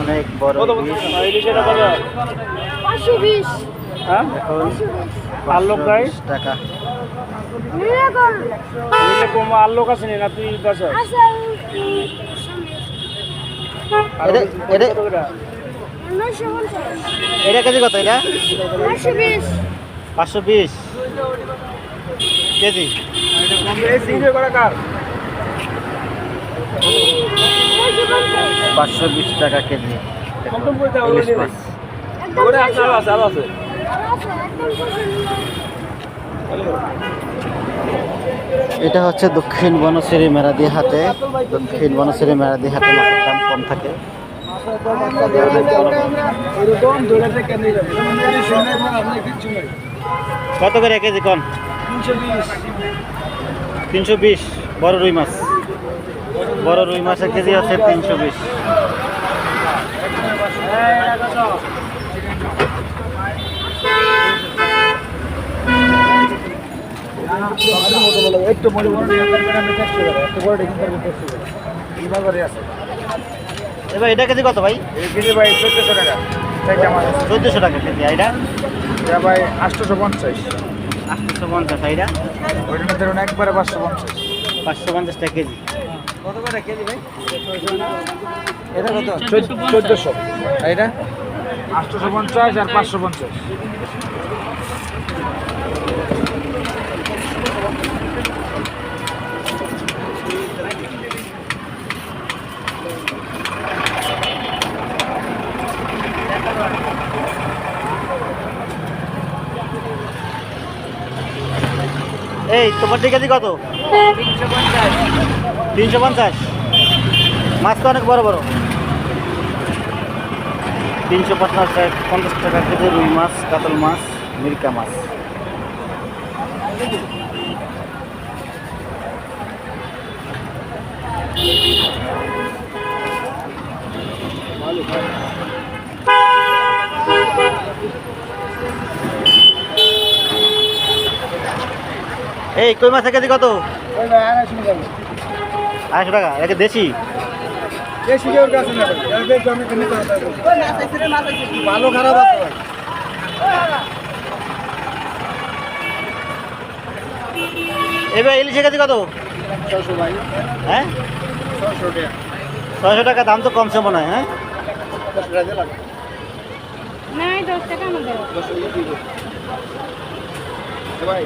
অনেক বড় ইলিশ। হ্যাঁ আল্লোক গাই টাকা। আল্লোক আছে না তুই বাস এটা কেজি কত? এটা 520 কেজি। 520 টাকা কেজি ইলিশ মাছ। এটা হচ্ছে দক্ষিণ বনশ্রী মেরাদি হাটে। দক্ষিণ বনশ্রী মেরাদি হাটে মাছের দাম কম থাকে। কত করে কেজি কম? 320। বড় রুই মাছ, বড় রুই মাছের কেজি আছে 320। এবার এটা কেজি কত ভাই? কেজি ভাই 1400 টাকা। 1400 টাকা কেজি। এটা ভাই 850। 850। এটা ওইটা ধরুন একবারে 550। 550 টাকা কেজি। কত করে কেজি ভাই? এটা কত? 1400। এটা 850 আর 550। এই তোমার কেজি কত? 350। মাছ তো অনেক বড় বড়। 350 টাকা কেজি রুই মাছ, কাতল মাছ, মিরকা মাছ। এই কই মাছের কেজি কত? 250 টাকা। এটা দেশি? ভালো খারাপ আছে। এবার ইলিশের কেজি কত? 600 ভাই। হ্যাঁ 600 টাকা। 600 টাকা। দাম তো কমছে মনে হয়। হ্যাঁ 10 টাকা দিয়ে লাগবে। না 10 টাকা আমাদের 10 টাকা দিয়ে দিবো ভাই।